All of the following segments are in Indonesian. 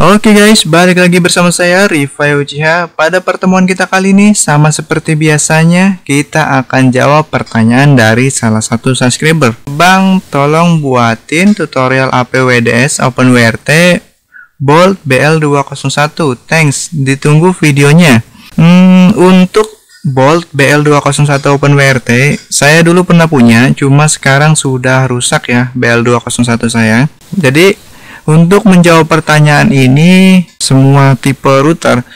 Oke guys, balik lagi bersama saya Rifai Uchiha. Pada pertemuan kita kali ini, sama seperti biasanya, kita akan jawab pertanyaan dari salah satu subscriber. Bang, tolong buatin tutorial APWDS OpenWRT Bolt BL201. Thanks, ditunggu videonya. Untuk Bolt BL201 OpenWRT, saya dulu pernah punya, cuma sekarang sudah rusak ya BL201 saya. Jadi untuk menjawab pertanyaan ini, semua tipe router,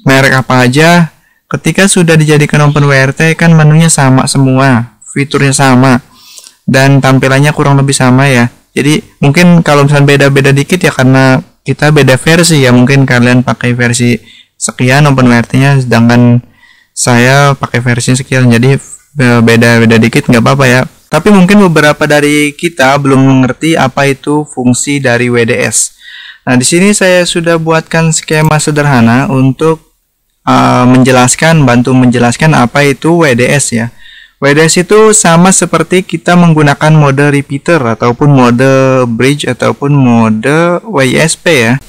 merek apa aja, ketika sudah dijadikan OpenWRT kan menunya sama semua, fiturnya sama, dan tampilannya kurang lebih sama ya. Jadi mungkin kalau misalnya beda-beda dikit ya karena kita beda versi ya, mungkin kalian pakai versi sekian OpenWRT-nya, sedangkan saya pakai versi sekian, jadi beda-beda dikit nggak apa-apa ya. Tapi mungkin beberapa dari kita belum mengerti apa itu fungsi dari WDS. Nah, di sini saya sudah buatkan skema sederhana untuk bantu menjelaskan apa itu WDS ya. WDS itu sama seperti kita menggunakan mode repeater ataupun mode bridge ataupun mode WISP ya.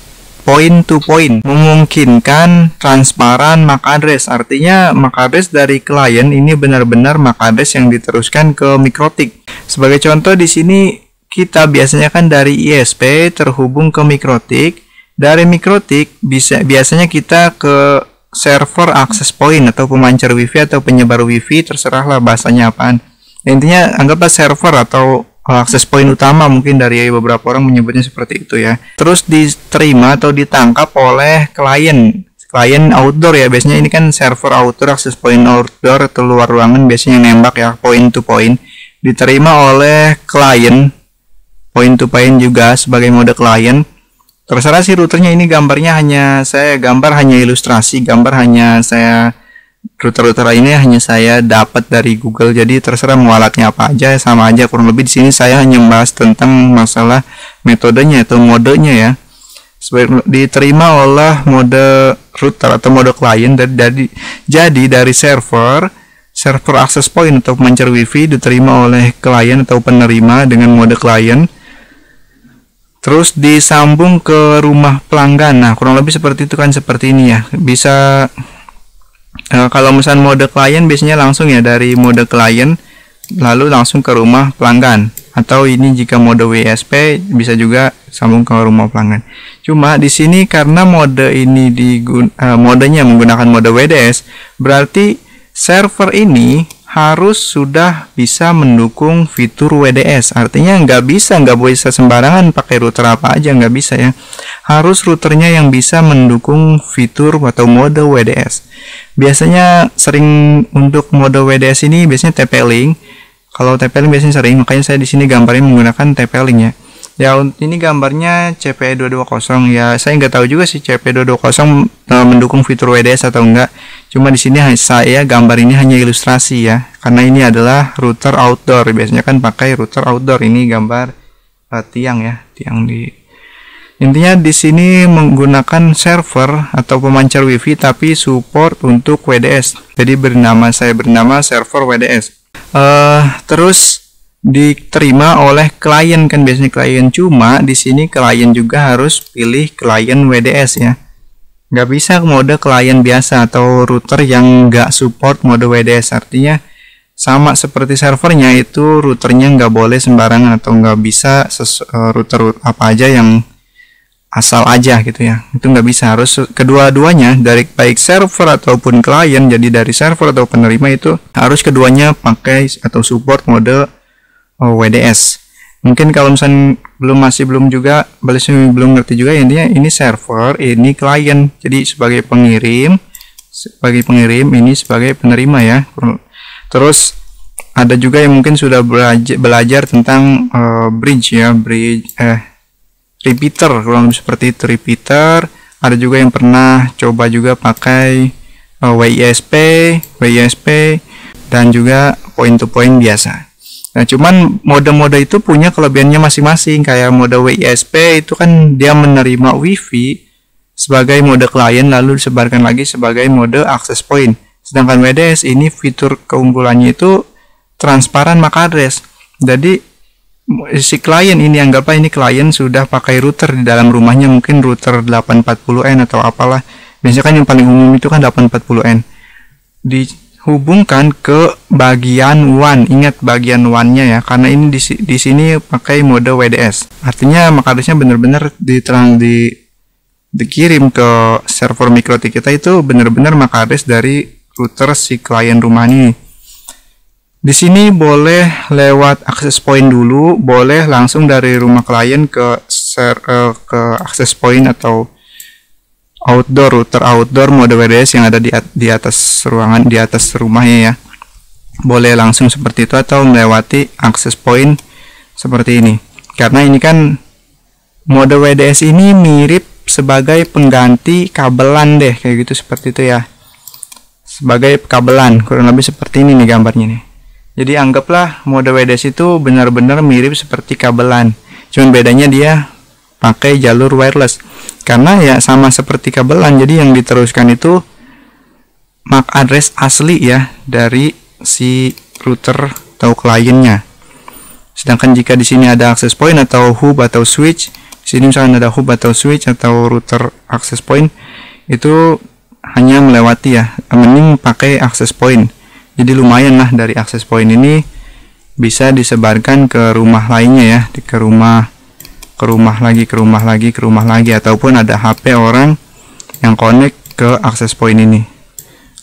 Point to point, memungkinkan transparan MAC address. Artinya MAC address dari klien ini benar-benar MAC address yang diteruskan ke mikrotik. Sebagai contoh di sini kita biasanya kan dari ISP terhubung ke mikrotik. Dari mikrotik biasanya kita ke server access point atau pemancar wifi atau penyebar wifi, terserahlah bahasanya apaan. Intinya anggaplah server atau akses point utama, mungkin dari beberapa orang menyebutnya seperti itu ya. Terus diterima atau ditangkap oleh klien outdoor ya. Biasanya ini kan server outdoor, akses point outdoor atau luar ruangan biasanya nembak ya, point to point. Diterima oleh klien point to point juga sebagai mode klien. Terserah sih routernya, ini gambarnya saya hanya ilustrasi, router-router ini hanya saya dapat dari Google, jadi terserah mau alatnya apa aja, sama aja kurang lebih. Di sini saya hanya membahas tentang masalah metodenya atau modenya ya. Diterima oleh mode router atau mode klien dari server access point atau pemancar wifi, diterima oleh klien atau penerima dengan mode klien. Terus disambung ke rumah pelanggan. Nah, kurang lebih seperti itu kan, seperti ini ya. Bisa kalau misalnya mode klien biasanya langsung ya dari mode klien lalu langsung ke rumah pelanggan, atau ini jika mode WSP bisa juga sambung ke rumah pelanggan. Cuma di sini karena mode ini modenya menggunakan mode WDS, berarti server ini harus sudah bisa mendukung fitur WDS. Artinya nggak bisa sembarangan pakai router apa aja, nggak bisa ya. Harus routernya yang bisa mendukung fitur atau mode WDS. Biasanya sering untuk mode WDS ini biasanya TP-Link. Kalau TP-Link biasanya sering, makanya saya di sini gambarnya menggunakan TP-Link ya. Ya, ini gambarnya CP220 ya. Saya nggak tahu juga sih CP220 mendukung fitur WDS atau enggak. Cuma di sini saya gambar ini hanya ilustrasi ya, karena ini adalah router outdoor. Biasanya kan pakai router outdoor. Ini gambar tiang ya, Intinya di sini menggunakan server atau pemancar wifi tapi support untuk WDS. Jadi saya bernama server WDS. Terus diterima oleh klien kan, biasanya klien, cuma di sini klien juga harus pilih klien WDS ya. Nggak bisa mode klien biasa atau router yang nggak support mode WDS. Artinya sama seperti servernya, itu routernya nggak boleh sembarangan atau nggak bisa router apa aja yang asal aja gitu ya. Itu nggak bisa, harus kedua-duanya dari baik server ataupun klien. Jadi dari server atau penerima itu harus keduanya pakai atau support mode WDS. Mungkin kalau misalnya belum ngerti juga, intinya ini server, ini klien. Jadi sebagai pengirim, ini sebagai penerima ya. Terus ada juga yang mungkin sudah belajar tentang bridge ya, repeater, kurang lebih seperti itu, repeater. Ada juga yang pernah coba juga pakai WISP dan juga point to point biasa. Nah, cuman mode-mode itu punya kelebihannya masing-masing. Kayak mode WISP itu kan dia menerima wifi sebagai mode klien lalu disebarkan lagi sebagai mode access point. Sedangkan WDS ini fitur keunggulannya itu transparan MAC address. Jadi si klien ini, anggaplah ini klien sudah pakai router di dalam rumahnya, mungkin router 840N atau apalah. Biasanya kan yang paling umum itu kan 840N. Dihubungkan ke bagian WAN. Ingat bagian WAN-nya ya, karena ini di sini pakai mode WDS. Artinya MAC address-nya benar-benar dikirim ke server MikroTik kita, itu benar-benar MAC address dari router si klien rumah ini. Di sini boleh lewat access point dulu, boleh langsung dari rumah klien ke access point atau router outdoor mode WDS yang ada di atas ruangan, di atas rumahnya ya. Boleh langsung seperti itu atau melewati access point seperti ini. Karena ini kan mode WDS ini mirip sebagai pengganti kabelan deh, kayak gitu, seperti itu ya. Sebagai kabelan, kurang lebih seperti ini nih gambarnya nih. Jadi anggaplah mode WDS itu benar-benar mirip seperti kabelan. Cuman bedanya dia pakai jalur wireless. Karena ya sama seperti kabelan, jadi yang diteruskan itu MAC address asli ya dari si router atau kliennya. Sedangkan jika di sini ada access point atau hub atau switch, di sini misalkan ada hub atau switch atau router access point, itu hanya melewati ya, mending pakai access point. Jadi lumayan lah dari access point ini bisa disebarkan ke rumah lainnya ya, ke rumah lagi, ataupun ada HP orang yang connect ke access point ini.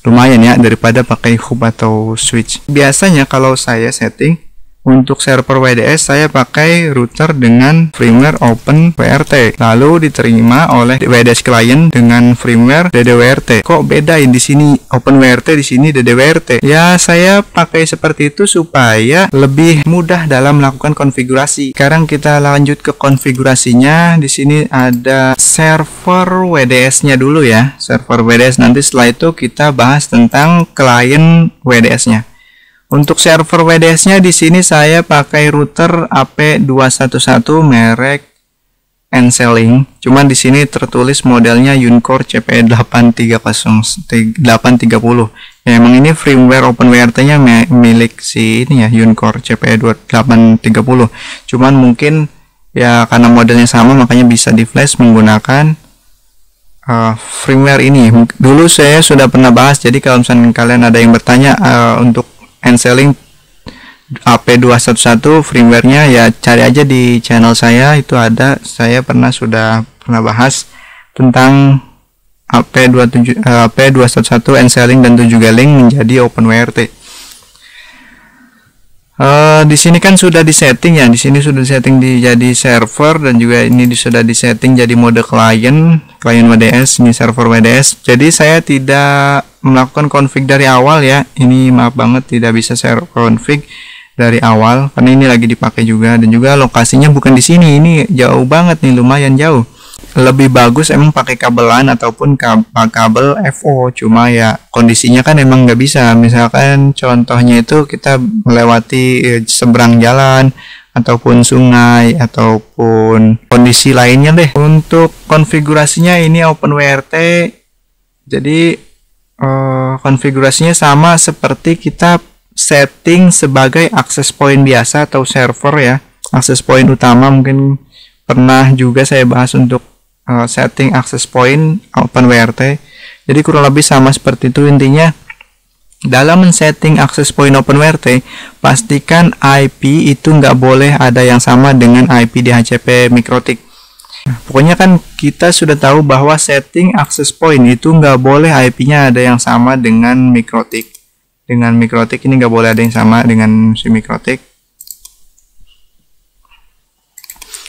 Lumayan ya daripada pakai hub atau switch. Biasanya kalau saya setting untuk server WDS, saya pakai router dengan firmware OpenWrt, lalu diterima oleh WDS client dengan firmware DDWRT. Kok beda di sini OpenWrt, di sini DDWRT? Ya, saya pakai seperti itu supaya lebih mudah dalam melakukan konfigurasi. Sekarang kita lanjut ke konfigurasinya. Di sini ada server WDS-nya dulu ya, server WDS. Nanti setelah itu kita bahas tentang klien WDS-nya. Untuk server WDS-nya di sini saya pakai router AP211 merek Enselink. Cuman di sini tertulis modelnya Uncore CPE830. Ya, emang ini firmware OpenWrt-nya milik si ini ya, Uncore CPE830. Cuman mungkin ya karena modelnya sama makanya bisa di flash menggunakan firmware ini. Dulu saya sudah pernah bahas, jadi kalau misalnya kalian ada yang bertanya untuk Enselink AP211 firmware-nya, ya cari aja di channel saya, itu ada, saya sudah pernah bahas tentang AP211 Enselink dan 7G-Link menjadi OpenWrt. Di sini kan sudah disetting ya, di sini sudah disetting jadi server, dan juga ini sudah disetting jadi mode klien WDS, ini server WDS. Jadi saya tidak melakukan config dari awal ya, ini maaf banget tidak bisa saya config dari awal karena ini lagi dipakai juga, dan juga lokasinya bukan di sini, ini jauh banget nih, lumayan jauh. Lebih bagus emang pakai kabelan ataupun kabel FO, cuma ya kondisinya kan emang nggak bisa. Misalkan contohnya itu kita melewati seberang jalan ataupun sungai ataupun kondisi lainnya deh. Untuk konfigurasinya ini OpenWrt, jadi konfigurasinya sama seperti kita setting sebagai access point biasa atau server ya, access point utama. Mungkin pernah juga saya bahas untuk setting access point OpenWrt. Jadi kurang lebih sama seperti itu. Intinya dalam men-setting access point OpenWrt, pastikan IP itu nggak boleh ada yang sama dengan IP DHCP MikroTik. Nah, pokoknya kan kita sudah tahu bahwa setting access point itu nggak boleh IP-nya ada yang sama dengan MikroTik. Dengan MikroTik ini nggak boleh ada yang sama dengan si MikroTik.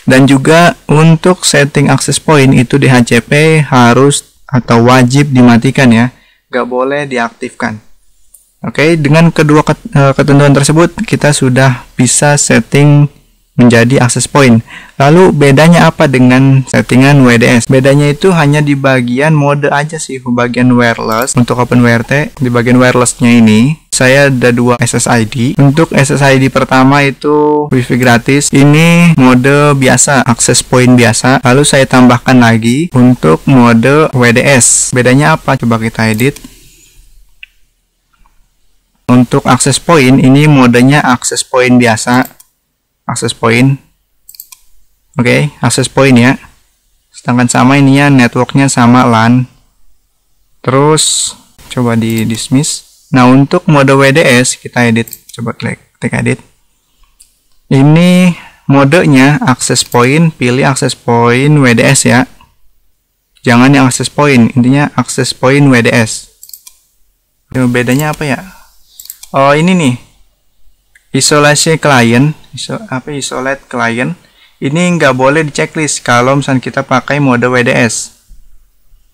Dan juga untuk setting access point itu DHCP harus atau wajib dimatikan ya, nggak boleh diaktifkan. Oke, dengan kedua ketentuan tersebut kita sudah bisa setting menjadi access point. Lalu bedanya apa dengan settingan WDS? Bedanya itu hanya di bagian mode aja sih, bagian wireless. Untuk OpenWrt, di bagian wirelessnya ini saya ada dua SSID. Untuk SSID pertama itu wifi gratis, ini mode biasa, access point biasa. Lalu saya tambahkan lagi untuk mode WDS. Bedanya apa? Coba kita edit. Untuk access point ini modenya access point biasa. access point. Oke, access point ya. Sedangkan sama ininya networknya sama LAN. Terus coba di dismiss. Nah, untuk mode WDS kita edit. Coba klik edit. Ini modenya access point, pilih access point WDS ya. Jangan yang access point, intinya access point WDS. Bedanya apa ya? Oh, ini nih. Isolasi client, isolate client. Ini nggak boleh di checklist kalau misalnya kita pakai mode WDS.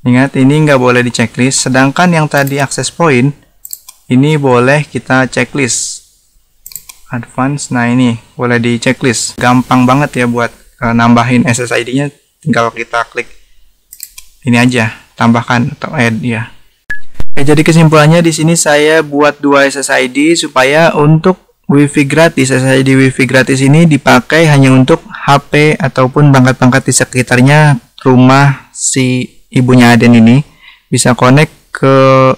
Ingat, ini nggak boleh di checklist. Sedangkan yang tadi access point, ini boleh kita checklist. Advance, nah ini boleh di checklist. Gampang banget ya buat nambahin SSID-nya. Tinggal kita klik ini aja, tambahkan atau add ya. Oke, jadi kesimpulannya di sini saya buat 2 SSID supaya untuk WiFi gratis. SSID WiFi gratis ini dipakai hanya untuk HP ataupun pangkat-pangkat di sekitarnya rumah si ibunya Aden ini. Bisa connect ke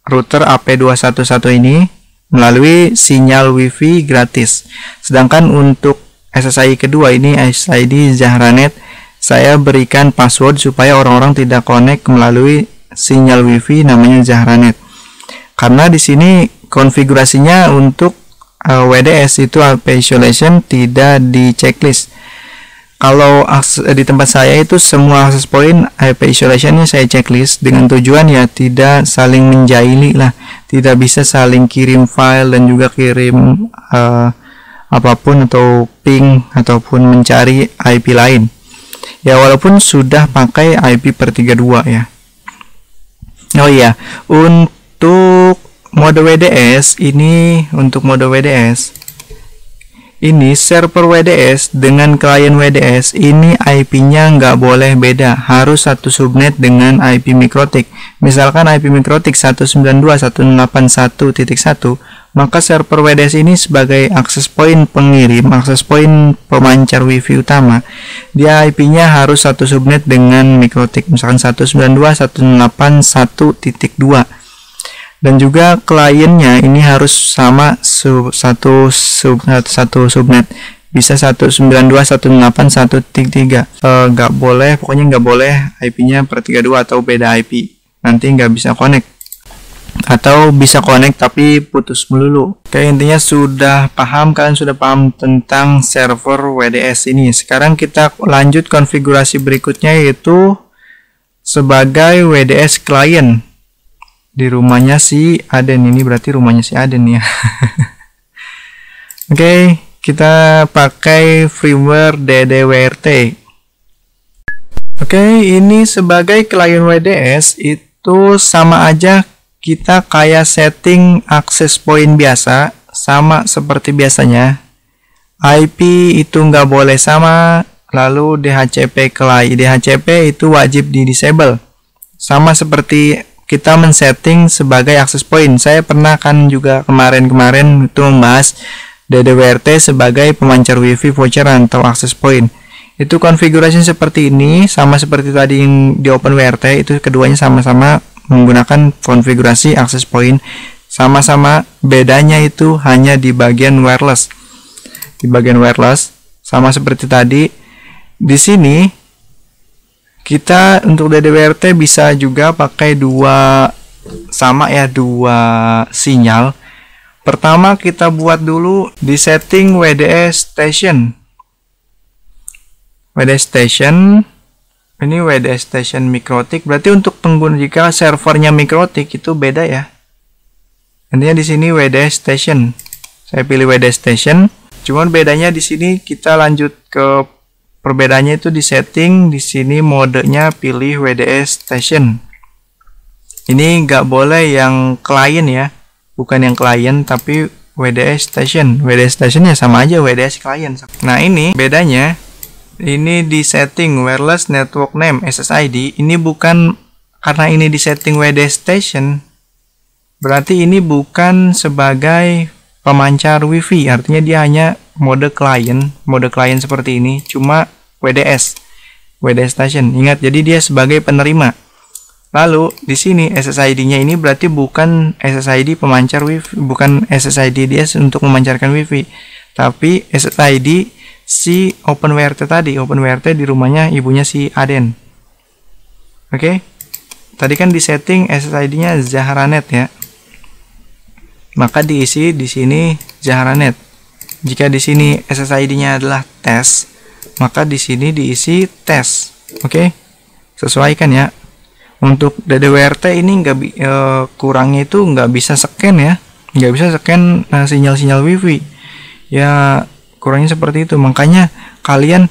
router AP211 ini melalui sinyal WiFi gratis. Sedangkan untuk SSID kedua ini, SSID Zahranet, saya berikan password supaya orang-orang tidak connect melalui sinyal WiFi namanya Zahranet. Karena di sini konfigurasinya untuk WDS itu IP isolation tidak di checklist. Kalau di tempat saya itu semua access point IP isolationnya saya checklist dengan tujuan ya tidak saling menjahili lah, tidak bisa saling kirim file dan juga kirim apapun atau ping ataupun mencari IP lain. Ya, walaupun sudah pakai IP/32 ya. Oh iya, untuk mode WDS ini, ini server WDS dengan klien WDS ini IP-nya nggak boleh beda, harus satu subnet dengan IP MikroTik. Misalkan IP MikroTik 192.168.1.1, maka server WDS ini sebagai access point pengirim, access point pemancar WiFi utama, dia IP-nya harus satu subnet dengan MikroTik, misalkan 192.168.1.2. Dan juga kliennya ini harus sama satu subnet, bisa 192.168.1.3. Nggak boleh, pokoknya nggak boleh IP-nya /32 atau beda IP, nanti nggak bisa connect, atau bisa connect tapi putus melulu. Oke, intinya sudah paham, kalian sudah paham tentang server WDS ini. Sekarang kita lanjut konfigurasi berikutnya, yaitu sebagai WDS client di rumahnya si Aden. Ini berarti rumahnya si Aden ya. Oke, kita pakai firmware DDWRT. Oke, ini sebagai klien WDS itu sama aja, kita kayak setting access point biasa, sama seperti biasanya. IP itu nggak boleh sama, lalu DHCP client, DHCP itu wajib di disable. Sama seperti kita men-setting sebagai access point. Saya pernah kan juga kemarin itu membahas DDWRT sebagai pemancar WiFi voucheran atau access point. Itu konfigurasi seperti ini, sama seperti tadi yang di OpenWRT, itu keduanya sama-sama menggunakan konfigurasi access point. Sama-sama, bedanya itu hanya di bagian wireless. Di bagian wireless sama seperti tadi. Di sini kita untuk DDWRT bisa juga pakai dua sinyal. Pertama kita buat dulu di setting WDS station. WDS station ini WDS station MikroTik, berarti untuk pengguna jika servernya MikroTik itu beda ya. Intinya di sini WDS station. Saya pilih WDS station. Cuman bedanya di sini kita lanjut ke perbedaannya itu di setting, di sini modenya pilih WDS station. Ini nggak boleh yang klien ya, bukan yang klien tapi WDS station. WDS station ya sama aja WDS klien. Nah ini bedanya, ini di setting wireless network name SSID, ini bukan, karena ini di setting WDS station, berarti ini bukan sebagai pemancar WiFi, artinya dia hanya mode klien seperti ini, cuma WDS station. Ingat, jadi dia sebagai penerima. Lalu di sini SSID-nya ini berarti bukan SSID pemancar WiFi, bukan SSID dia untuk memancarkan WiFi, tapi SSID si OpenWrt tadi. OpenWrt di rumahnya ibunya si Aden. Oke. Tadi kan di setting SSID-nya Zahranet ya. Maka diisi di sini Zahranet. Jika di sini SSID-nya adalah tes, maka di sini diisi tes. Oke. Sesuaikan ya. Untuk DDWRT ini kurangnya itu nggak bisa scan ya, nggak bisa scan sinyal-sinyal WiFi ya, kurangnya seperti itu. Makanya kalian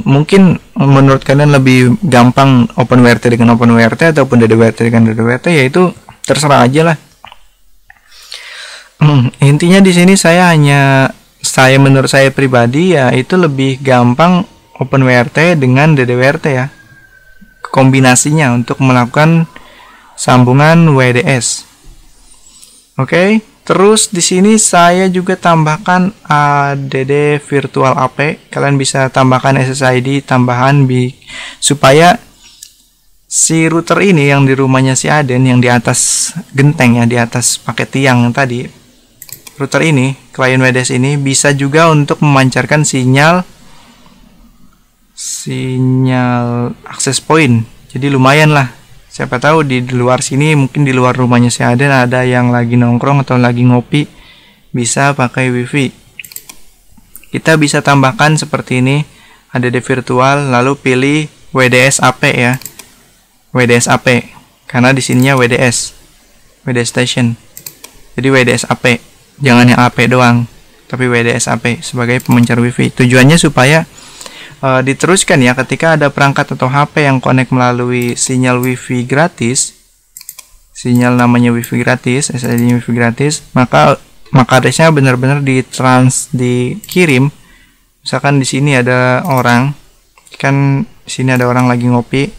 mungkin menurut kalian lebih gampang OpenWrt dengan OpenWrt ataupun DDWRT dengan DDWRT, yaitu terserah aja lah. Intinya di sini menurut saya pribadi ya itu lebih gampang OpenWrt dengan DDWRT ya, kombinasinya untuk melakukan sambungan WDS. Oke, terus di sini saya juga tambahkan ADD virtual AP. Kalian bisa tambahkan SSID tambahan supaya si router ini yang di rumahnya si Aden, yang di atas genteng ya, di atas pakai tiang tadi, router ini, klien WDS ini bisa juga untuk memancarkan sinyal access point. Jadi lumayan lah, siapa tahu di luar sini, mungkin di luar rumahnya si Aden ada yang lagi nongkrong atau lagi ngopi, bisa pakai WiFi. Kita bisa tambahkan seperti ini, ADD virtual, lalu pilih WDS AP ya, WDS AP, karena di sininya WDS station. Jadi WDS AP, jangan yang AP doang, tapi WDS AP sebagai pemancar WiFi. Tujuannya supaya diteruskan ya, ketika ada perangkat atau HP yang connect melalui sinyal WiFi gratis, sinyal namanya WiFi gratis, SSID-nya WiFi gratis, maka address-nya benar-benar dikirim. Misalkan di sini ada orang, kan di sini ada orang lagi ngopi,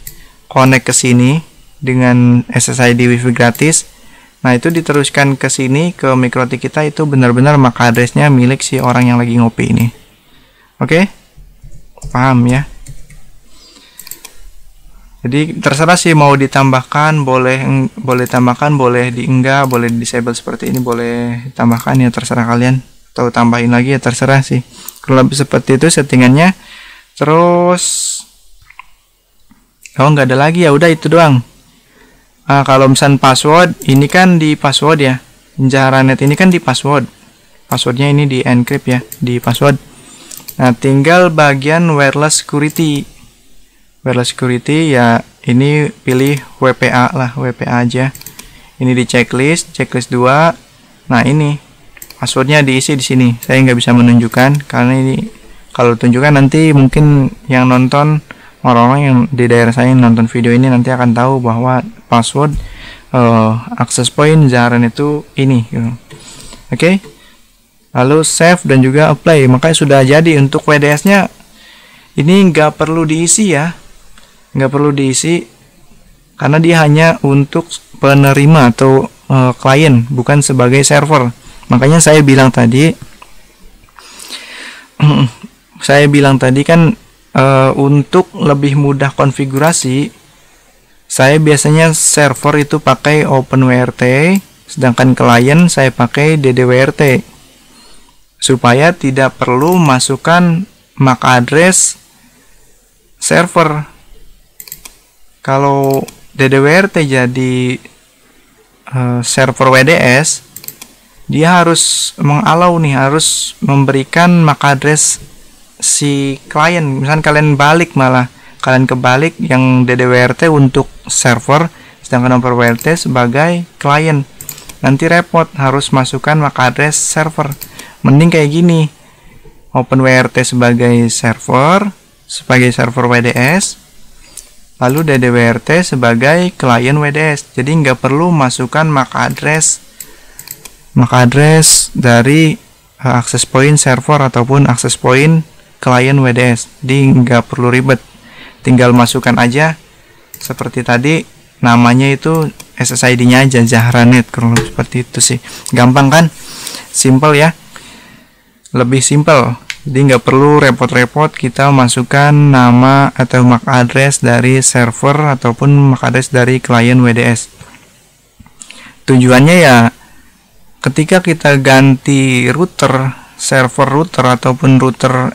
connect ke sini dengan SSID WiFi gratis. Nah, itu diteruskan ke sini ke MikroTik kita, itu benar-benar MAC address-nya milik si orang yang lagi ngopi ini. Oke? Paham ya? Jadi terserah sih, mau ditambahkan boleh tambahkan, boleh enggak, boleh disable seperti ini, boleh tambahkan ya, terserah kalian, atau tambahin lagi ya, terserah sih. Kalau lebih seperti itu settingannya. Terus nggak ada lagi ya, udah itu doang. Kalau misalnya password, ini kan di password ya, Zahranet ini kan di passwordnya ini di encrypt ya, di password. Nah, tinggal bagian wireless security. Wireless security ya, ini pilih WPA lah, WPA aja. Ini di checklist 2. Nah, ini passwordnya diisi di sini. Saya nggak bisa menunjukkan karena ini kalau tunjukkan nanti mungkin yang nonton, orang-orang yang di daerah saya yang nonton video ini nanti akan tahu bahwa password access point Zahranet itu ini gitu. Oke. Lalu save dan juga apply. Makanya sudah jadi. Untuk WDS nya ini nggak perlu diisi ya, nggak perlu diisi karena dia hanya untuk penerima atau klien, bukan sebagai server. Makanya saya bilang tadi kan untuk lebih mudah konfigurasi, saya biasanya server itu pakai OpenWrt, sedangkan klien saya pakai DDWrt, supaya tidak perlu masukkan MAC address server. Kalau DDWrt jadi server WDS, dia harus mengalau nih, harus memberikan MAC address si klien. Misalnya kalian kebalik yang DDWrt untuk server, sedangkan OpenWrt sebagai klien, nanti repot harus masukkan MAC address server. Mending kayak gini, OpenWrt sebagai server WDS, lalu DDWrt sebagai klien WDS. Jadi nggak perlu masukkan MAC address dari access point server ataupun access point klien WDS. Jadi nggak perlu ribet, tinggal masukkan aja seperti tadi, namanya itu SSID-nya aja Zahranet, kurang lebih seperti itu sih. Gampang kan? Simple ya. Lebih simple, jadi nggak perlu repot-repot kita masukkan nama atau MAC address dari server ataupun MAC address dari klien WDS. Tujuannya ya, ketika kita ganti server router ataupun router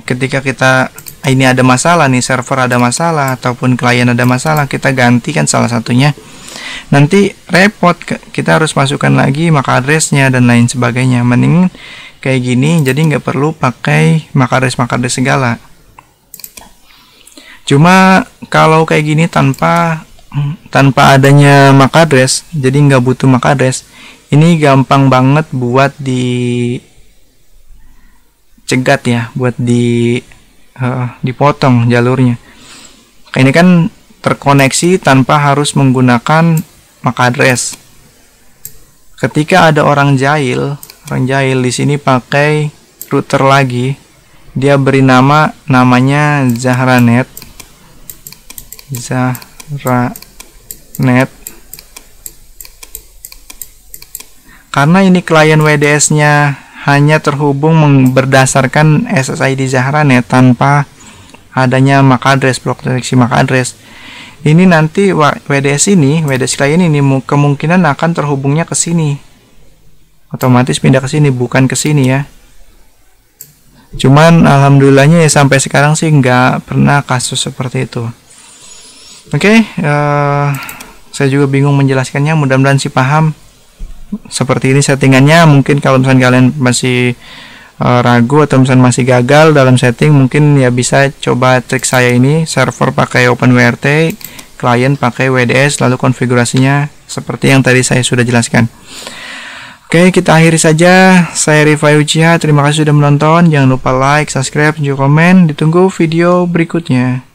ketika kita ini ada masalah nih, server ada masalah ataupun klien ada masalah, kita gantikan salah satunya, nanti repot, kita harus masukkan lagi MAC address-nya dan lain sebagainya. Mending kayak gini, jadi nggak perlu pakai MAC address segala. Cuma kalau kayak gini tanpa adanya MAC address, jadi nggak butuh MAC address, ini gampang banget buat dicegat ya, buat dipotong jalurnya. Ini kan terkoneksi tanpa harus menggunakan MAC address. Ketika ada orang jahil di sini pakai router lagi, dia beri namanya Zahranet. Karena ini klien WDS-nya hanya terhubung berdasarkan SSID Zahranet tanpa adanya MAC address, blok deteksi MAC address. Ini nanti WDS klien ini kemungkinan akan terhubungnya ke sini. Otomatis pindah ke sini, bukan ke sini ya. Cuman alhamdulillahnya ya sampai sekarang sih nggak pernah kasus seperti itu. Oke, saya juga bingung menjelaskannya, mudah-mudahan sih paham. Seperti ini settingannya. Mungkin kalau misalnya kalian masih ragu atau misalnya masih gagal dalam setting, mungkin ya bisa coba trik saya ini, server pakai OpenWrt, klien pakai WDS, lalu konfigurasinya seperti yang tadi saya sudah jelaskan. Oke, kita akhiri saja. Saya Rifai Uchiha, terima kasih sudah menonton. Jangan lupa like, subscribe, juga komen. Ditunggu video berikutnya.